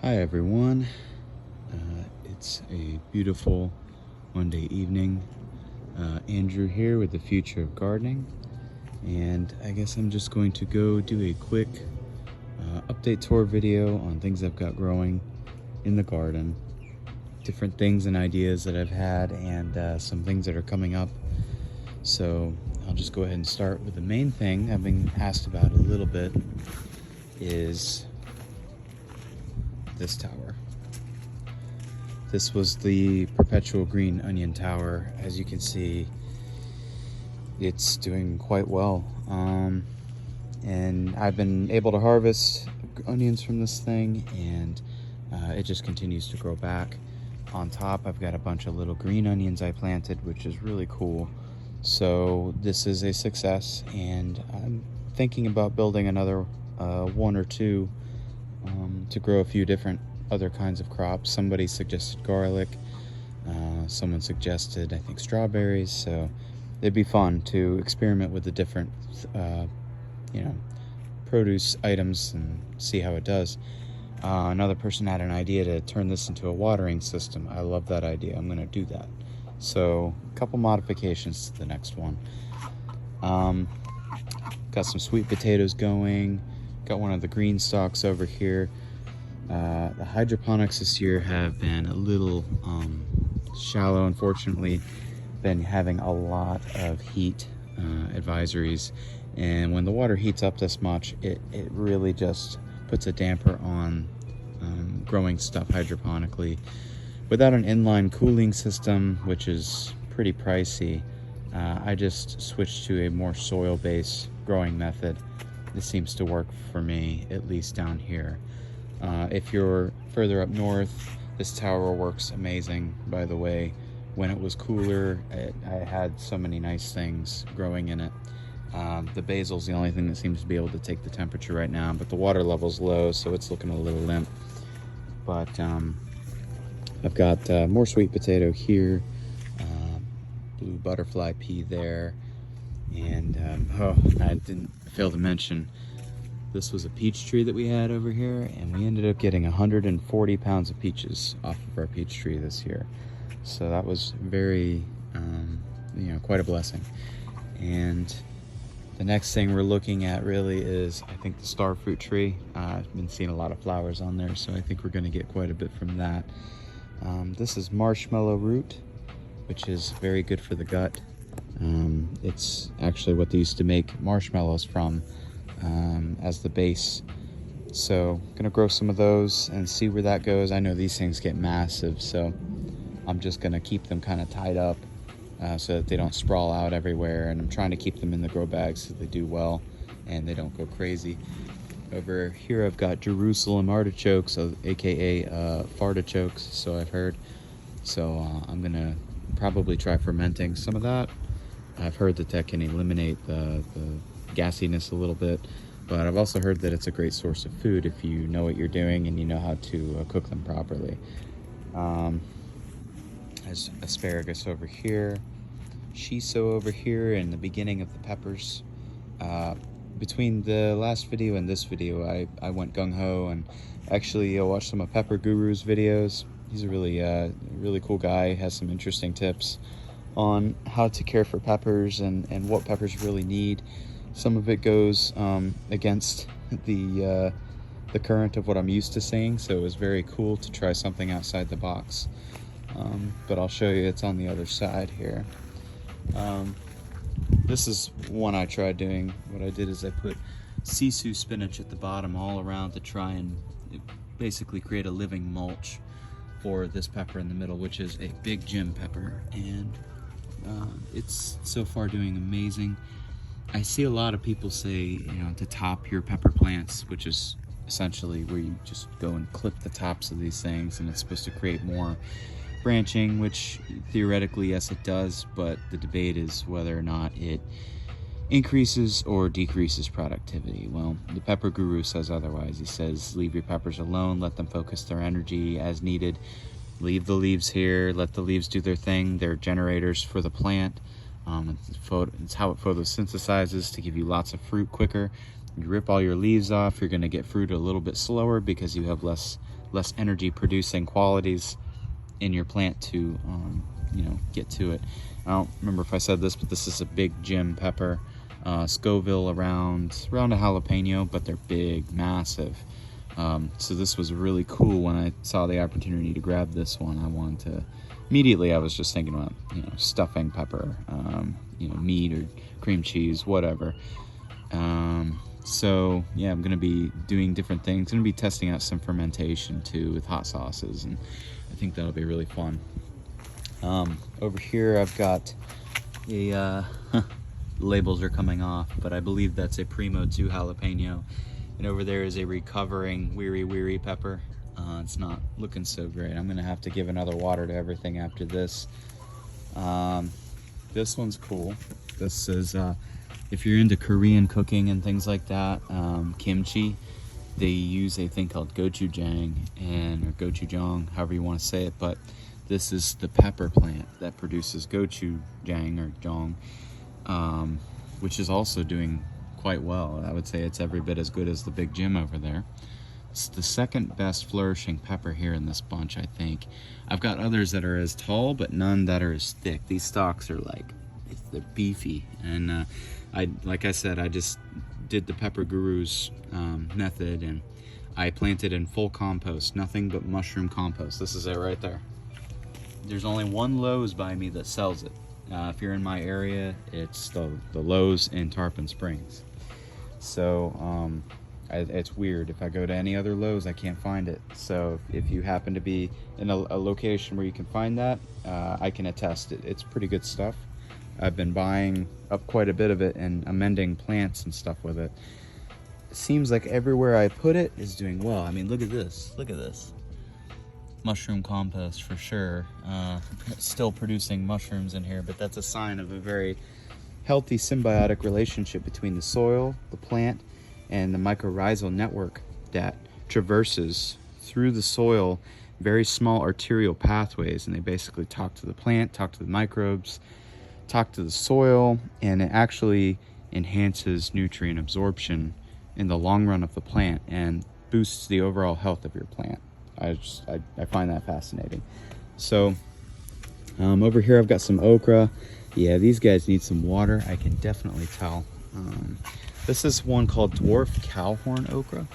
Hi everyone, it's a beautiful Monday evening. Andrew here with the Future of Gardening, and I guess I'm just going to go do a quick update tour video on things I've got growing in the garden, different things and ideas that I've had, and some things that are coming up. So I'll just go ahead and start with the main thing I've been asked about a little bit is this tower. This was the Perpetual green onion tower. As you can see, it's doing quite well. And I've been able to harvest onions from this thing, and it just continues to grow back. On top, I've got a bunch of little green onions I planted, which is really cool. So this is a success, and I'm thinking about building another one or two to grow a few different other kinds of crops. Somebody suggested garlic, someone suggested I think strawberries, so it'd be fun to experiment with the different produce items and see how it does. Another person had an idea to turn this into a watering system. I love that idea. I'm gonna do that. So a couple modifications to the next one. Got some sweet potatoes going, got one of the green stalks over here. The hydroponics this year have been a little shallow, unfortunately. Been having a lot of heat advisories, and when the water heats up this much, it really just puts a damper on growing stuff hydroponically. Without an inline cooling system, which is pretty pricey, I just switched to a more soil-based growing method. This seems to work for me, at least down here. If you're further up north, this tower works amazing, by the way. When it was cooler, I had so many nice things growing in it. The basil's the only thing that seems to be able to take the temperature right now, but the water level's low, so it's looking a little limp. But I've got more sweet potato here, blue butterfly pea there, and I didn't fail to mention, this was a peach tree that we had over here, and we ended up getting 140 pounds of peaches off of our peach tree this year. So that was very, quite a blessing. And the next thing we're looking at really is, I think, the star fruit tree. I've been seeing a lot of flowers on there, so I think we're going to get quite a bit from that. This is marshmallow root, which is very good for the gut. It's actually what they used to make marshmallows from, as the base. So gonna grow some of those and see where that goes. I know these things get massive, so I'm just gonna keep them kind of tied up so that they don't sprawl out everywhere, and I'm trying to keep them in the grow bags so they do well and they don't go crazy. Over here I've got Jerusalem artichokes, aka fartichokes, so I've heard. So I'm gonna probably try fermenting some of that. I've heard that can eliminate the gassiness a little bit, but I've also heard that it's a great source of food if you know what you're doing and you know how to cook them properly. There's asparagus over here, shiso over here, and the beginning of the peppers. Between the last video and this video, I went gung-ho and actually watched some of Pepper Guru's videos. He's a really cool guy, has some interesting tips on how to care for peppers and what peppers really need. Some of it goes against the current of what I'm used to seeing, so it was very cool to try something outside the box. But I'll show you, it's on the other side here. This is one I tried doing. What I did is I put sisu spinach at the bottom all around to try and basically create a living mulch for this pepper in the middle, which is a big gem pepper, and it's so far doing amazing. I see a lot of people say, to top your pepper plants, which is essentially where you just go and clip the tops of these things, and it's supposed to create more branching, which theoretically, yes, it does, but the debate is whether or not it increases or decreases productivity. Well, the Pepper Guru says otherwise. He says, leave your peppers alone, let them focus their energy as needed. Leave the leaves here, let the leaves do their thing. They're generators for the plant. It's how it photosynthesizes to give you lots of fruit quicker. You rip all your leaves off, you're going to get fruit a little bit slower because you have less less energy producing qualities in your plant to you know, get to it. I don't remember if I said this, but this is a big Jim pepper. Scoville around a jalapeno, but they're big, massive. So this was really cool. When I saw the opportunity to grab this one, I wanted to, immediately I was just thinking about, you know, stuffing pepper, you know, meat or cream cheese, whatever. So yeah, I'm gonna be doing different things. Gonna be testing out some fermentation too with hot sauces, and I think that'll be really fun. Over here I've got a labels are coming off, but I believe that's a Primo 2 jalapeno, and over there is a recovering weary pepper. It's not looking so great. I'm gonna have to give another water to everything after this. This one's cool. This is if you're into Korean cooking and things like that, kimchi, they use a thing called gochujang, or gochujang, however you want to say it, but this is the pepper plant that produces gochujang or jang, which is also doing quite well. I would say it's every bit as good as the Big Jim over there. It's the second best flourishing pepper here in this bunch, I think. I've got others that are as tall, but none that are as thick. These stalks are like, they're beefy. And like I said, I just did the Pepper Guru's method, and I planted in full compost, nothing but mushroom compost. This is it right there. There's only one Lowe's by me that sells it. If you're in my area, it's the Lowe's in Tarpon Springs. So it's weird. If I go to any other Lowe's, I can't find it. So if you happen to be in a location where you can find that, I can attest it. It's pretty good stuff. I've been buying up quite a bit of it and amending plants and stuff with it. It seems like everywhere I put it is doing well. I mean, look at this. Look at this. Mushroom compost for sure. Still producing mushrooms in here, but that's a sign of a very healthy symbiotic relationship between the soil, the plant, and the mycorrhizal network that traverses through the soil very small arterial pathways, and they basically talk to the plant, talk to the microbes, talk to the soil, and it actually enhances nutrient absorption in the long run of the plant and boosts the overall health of your plant. I find that fascinating. So over here I've got some okra. Yeah, these guys need some water, I can definitely tell. This is one called dwarf cowhorn okra,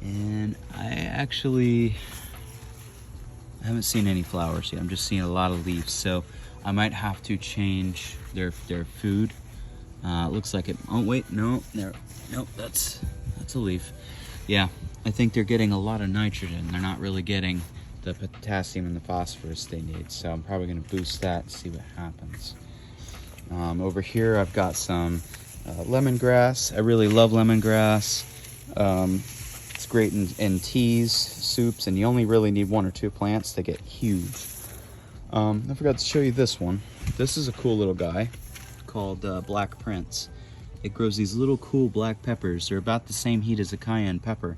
and I haven't seen any flowers yet. I'm just seeing a lot of leaves, so I might have to change their food. Looks like it. Oh wait, no, nope, that's a leaf. Yeah, I think they're getting a lot of nitrogen. They're not really getting the potassium and the phosphorus they need, so I'm probably going to boost that and see what happens. Over here I've got some lemongrass. I really love lemongrass. It's great in teas, soups, and you only really need 1 or 2 plants to get huge. I forgot to show you this one. This is a cool little guy called Black Prince. It grows these little cool black peppers. They're about the same heat as a cayenne pepper,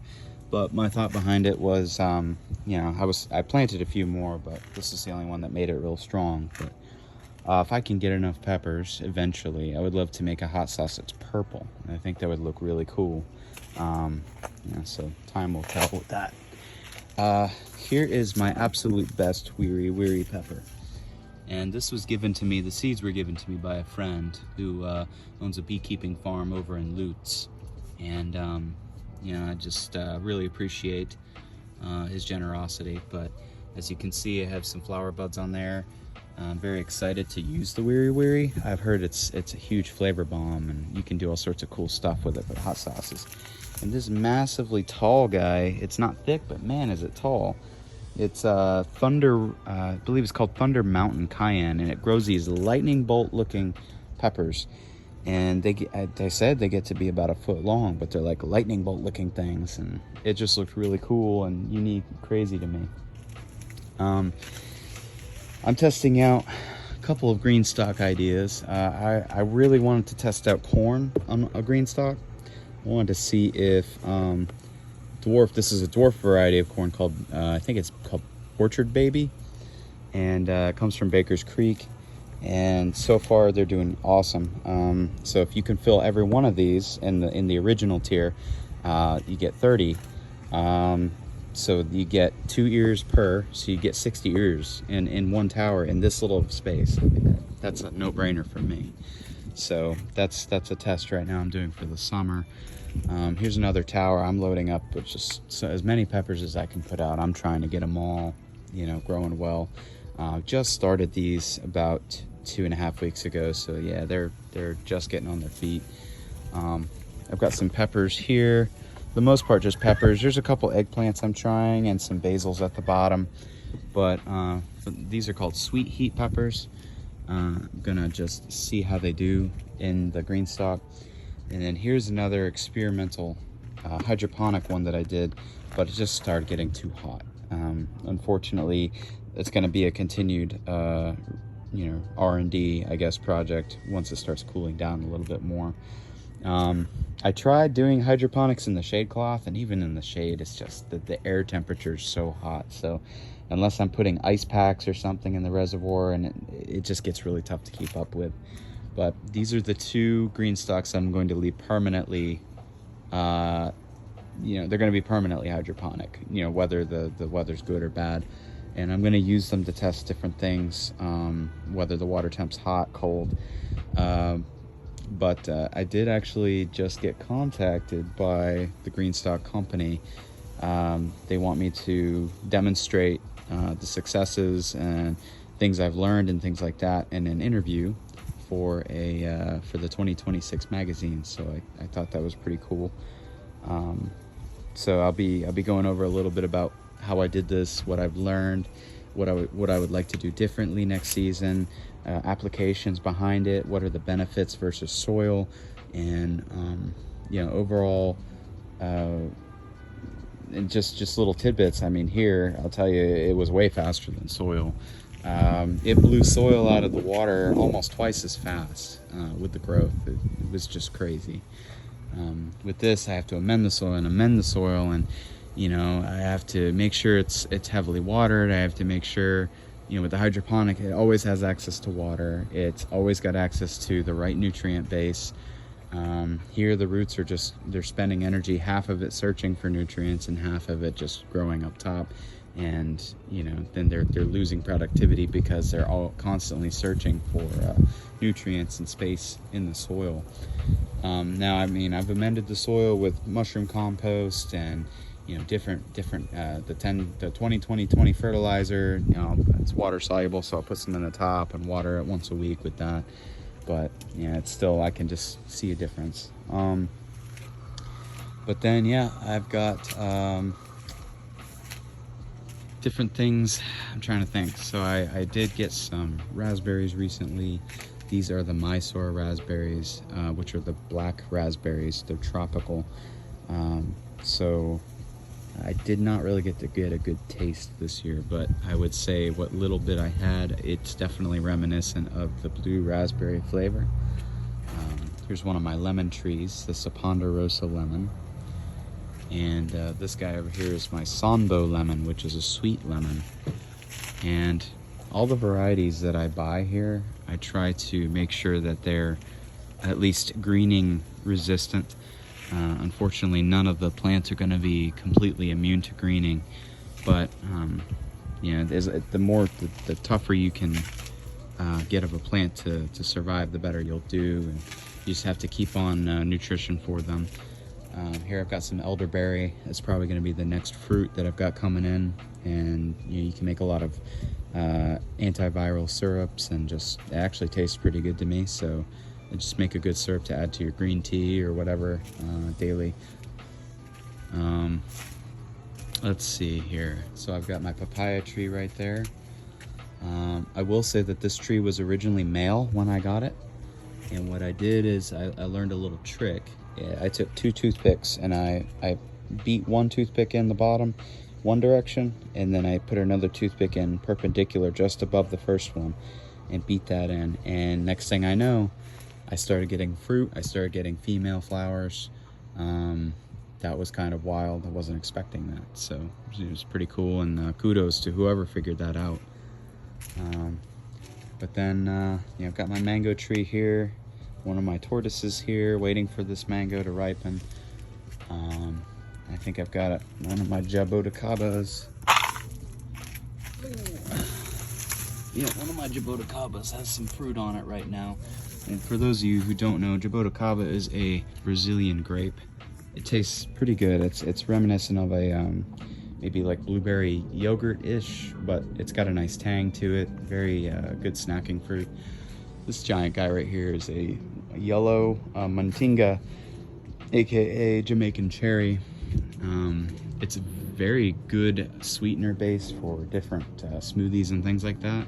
but my thought behind it was, you know, I planted a few more, but this is the only one that made it real strong. But if I can get enough peppers eventually, I would love to make a hot sauce that's purple. And I think that would look really cool. Yeah, so time will tell with that. Here is my absolute best weary pepper. And this was given to me, the seeds were given to me by a friend who owns a beekeeping farm over in Lutz. And, you know, I just really appreciate his generosity. But as you can see, I have some flower buds on there. I'm very excited to use the weary. I've heard it's a huge flavor bomb, and you can do all sorts of cool stuff with it for hot sauces. And this massively tall guy, it's not thick, but man, is it tall. It's Thunder, I believe it's called Thunder Mountain Cayenne, and it grows these lightning bolt looking peppers. And they said they get to be about 1 foot long, but they're like lightning bolt looking things, and it just looked really cool and unique, crazy to me. I'm testing out a couple of green stock ideas. I really wanted to test out corn on a green stock. I wanted to see if this is a dwarf variety of corn called, I think it's called Orchard Baby, and it comes from Baker's Creek, and so far they're doing awesome. So if you can fill every one of these in the original tier, you get 30. So you get 2 ears per, so you get 60 ears in one tower in this little space. That's a no-brainer for me. So that's a test right now I'm doing for the summer. Here's another tower I'm loading up with just as many peppers as I can put out. I'm trying to get them all, growing well. Just started these about 2.5 weeks ago, so yeah, they're just getting on their feet. I've got some peppers here. For the most part, just peppers. There's a couple eggplants I'm trying and some basils at the bottom, but these are called sweet heat peppers. I'm gonna just see how they do in the green stock. And then here's another experimental hydroponic one that I did, but it just started getting too hot. Unfortunately, it's going to be a continued R&D, I guess, project once it starts cooling down a little bit more. I tried doing hydroponics in the shade cloth, and even in the shade, it's just that the air temperature is so hot. So unless I'm putting ice packs or something in the reservoir, and it just gets really tough to keep up with. But these are the 2 green stalks I'm going to leave permanently. They're going to be permanently hydroponic, whether the weather's good or bad. And I'm going to use them to test different things, whether the water temp's hot, cold. But I did actually just get contacted by the green stock company. They want me to demonstrate the successes and things I've learned and things like that in an interview for the 2026 magazine. So I thought that was pretty cool. So I'll be going over a little bit about how I did this, what I've learned, what I would like to do differently next season, applications behind it, what are the benefits versus soil, and overall, and just little tidbits. I mean, here I'll tell you, it was way faster than soil. It blew soil out of the water almost twice as fast with the growth. It was just crazy. With this, I have to amend the soil, and I have to make sure it's heavily watered. I have to make sure, with the hydroponic, it always has access to water. It's always got access to the right nutrient base. Here the roots are they're spending energy, half of it searching for nutrients and half of it just growing up top. And then they're losing productivity because they're all constantly searching for nutrients and space in the soil. Now, I mean, I've amended the soil with mushroom compost and different the 20-20-20 fertilizer. It's water soluble, so I'll put some in the top and water it once a week with that. But it's still, I can just see a difference. But then I've got different things. I'm trying to think. So I did get some raspberries recently. These are the Mysore raspberries, which are the black raspberries. They're tropical. So I did not really get to get a good taste this year, but I would say what little bit I had, it's definitely reminiscent of the blue raspberry flavor. Here's one of my lemon trees, the Ponderosa lemon. And this guy over here is my Sonbo lemon, which is a sweet lemon. And all the varieties that I buy here, I try to make sure that they're at least greening resistant. Unfortunately, none of the plants are going to be completely immune to greening, but the tougher you can get of a plant to survive, the better you'll do. And you just have to keep on nutrition for them. Here I've got some elderberry. It's probably going to be the next fruit that I've got coming in, and you can make a lot of antiviral syrups, and it actually tastes pretty good to me. So just make a good syrup to add to your green tea or whatever daily. Let's see here. So I've got my papaya tree right there. I will say that this tree was originally male when I got it, and what I did is I learned a little trick. I took 2 toothpicks and I beat one toothpick in the bottom one direction, and then I put another toothpick in perpendicular just above the first one and beat that in. And next thing I know, I started getting fruit. I started getting female flowers. That was kind of wild. I wasn't expecting that, so it was pretty cool, and kudos to whoever figured that out. But then I've got my mango tree here, one of my tortoises here waiting for this mango to ripen. I think I've got one of my Jaboticabas. Yeah, one of my Jaboticabas has some fruit on it right now. And for those of you who don't know, Jaboticaba is a Brazilian grape. It tastes pretty good. It's reminiscent of a maybe like blueberry yogurt-ish, but it's got a nice tang to it. Very good snacking fruit. This giant guy right here is a yellow Mantinga, aka Jamaican cherry. It's a very good sweetener base for different smoothies and things like that.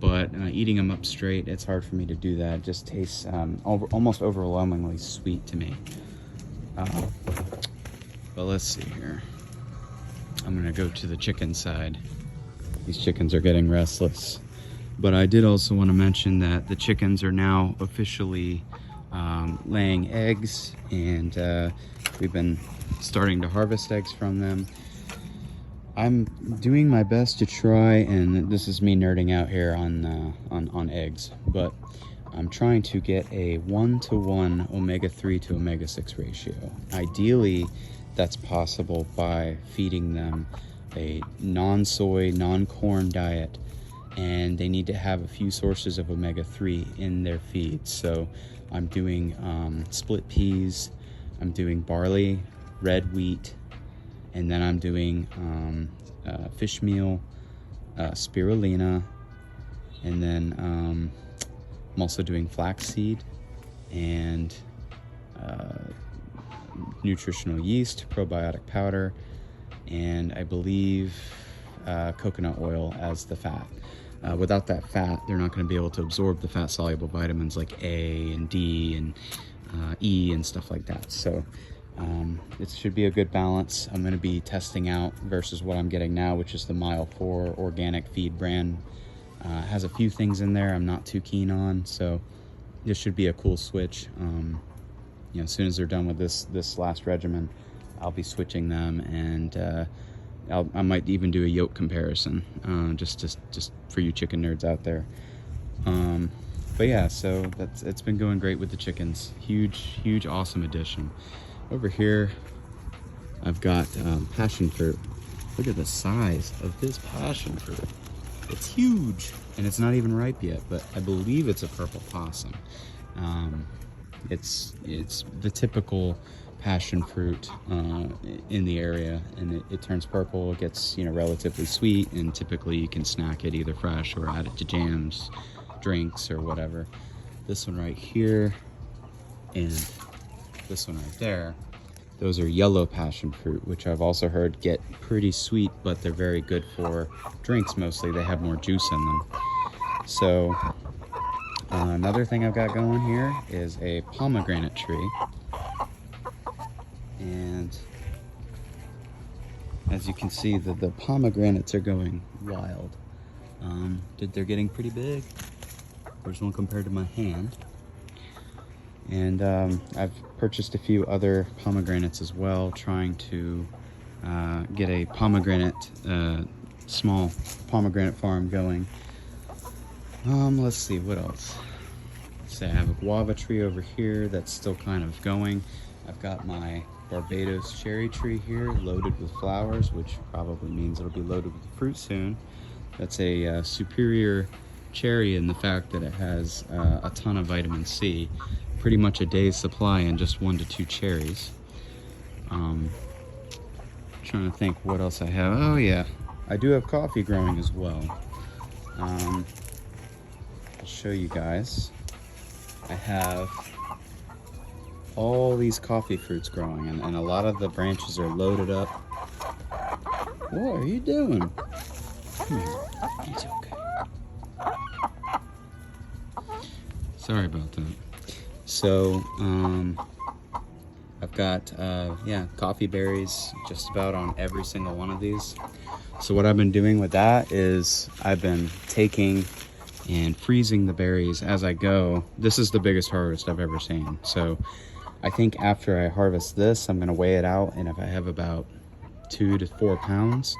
But eating them up straight, it's hard for me to do that. It just tastes almost overwhelmingly sweet to me. But let's see here. I'm gonna go to the chicken side. These chickens are getting restless. But I did also want to mention that the chickens are now officially laying eggs, and we've been starting to harvest eggs from them. I'm doing my best to try, and this is me nerding out here on eggs, but I'm trying to get a 1-to-1 omega-3 to omega-6 ratio. Ideally, that's possible by feeding them a non-soy, non-corn diet, and they need to have a few sources of omega-3 in their feeds. So I'm doing split peas, I'm doing barley, red wheat, and then I'm doing fish meal, spirulina, and then I'm also doing flaxseed and nutritional yeast, probiotic powder, and I believe coconut oil as the fat. Without that fat, they're not going to be able to absorb the fat-soluble vitamins like A and D and E and stuff like that. So it should be a good balance. I'm going to be testing out versus what I'm getting now, which is the Mile 4 organic feed brand. Has a few things in there I'm not too keen on, so this should be a cool switch. You know, as soon as they're done with this last regimen, I'll be switching them, and I might even do a yolk comparison, just for you chicken nerds out there. But yeah, so it's been going great with the chickens. Huge, awesome addition. Over here, I've got passion fruit. Look at the size of this passion fruit. It's huge, and it's not even ripe yet, but I believe it's a purple possum. It's the typical passion fruit in the area, and it turns purple. It gets, you know, relatively sweet, and typically you can snack it either fresh or add it to jams, drinks, or whatever. This one right here and this one right there, those are yellow passion fruit, which I've also heard get pretty sweet, but they're very good for drinks mostly. They have more juice in them. So another thing I've got going here is a pomegranate tree. And as you can see, the pomegranates are going wild. They're getting pretty big. There's one compared to my hand. And I've purchased a few other pomegranates as well, trying to get a small pomegranate farm going. Let's see, what else? So I have a guava tree over here that's still kind of going. I've got my Barbados cherry tree here loaded with flowers, which probably means it'll be loaded with fruit soon. That's a superior cherry in the fact that it has a ton of vitamin C, pretty much a day's supply in just 1 to 2 cherries. Trying to think what else I have. Oh yeah, I do have coffee growing as well. I'll show you guys. I have all these coffee fruits growing, and a lot of the branches are loaded up. What are you doing? Come here. It's okay. Sorry about that. So, I've got, coffee berries just about on every single one of these. So what I've been doing with that is I've been taking and freezing the berries as I go. This is the biggest harvest I've ever seen. So I think after I harvest this, I'm gonna weigh it out, and if I have about 2 to 4 pounds,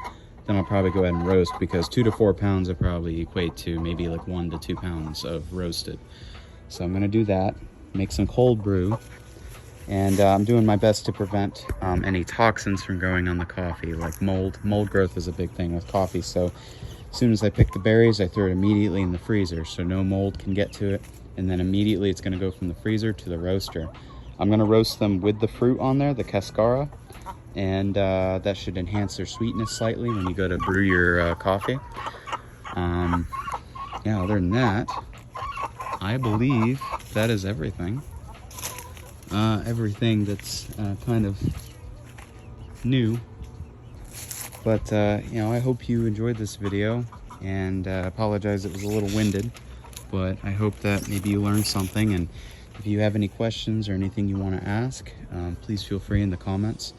then I'll probably go ahead and roast, because 2 to 4 pounds would probably equate to maybe like 1 to 2 pounds of roasted. So I'm gonna do that, make some cold brew, And I'm doing my best to prevent any toxins from growing on the coffee, like mold. Mold growth is a big thing with coffee, so as soon as I pick the berries, I throw it immediately in the freezer so no mold can get to it, and then immediately it's going to go from the freezer to the roaster. I'm going to roast them with the fruit on there, the cascara, and that should enhance their sweetness slightly when you go to brew your coffee. Yeah, other than that, I believe that is everything. Everything that's kind of new. But, you know, I hope you enjoyed this video, and apologize it was a little winded, but I hope that maybe you learned something. And if you have any questions or anything you want to ask, please feel free in the comments.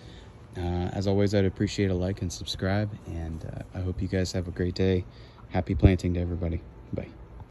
As always, I'd appreciate a like and subscribe, and I hope you guys have a great day. Happy planting to everybody. Bye.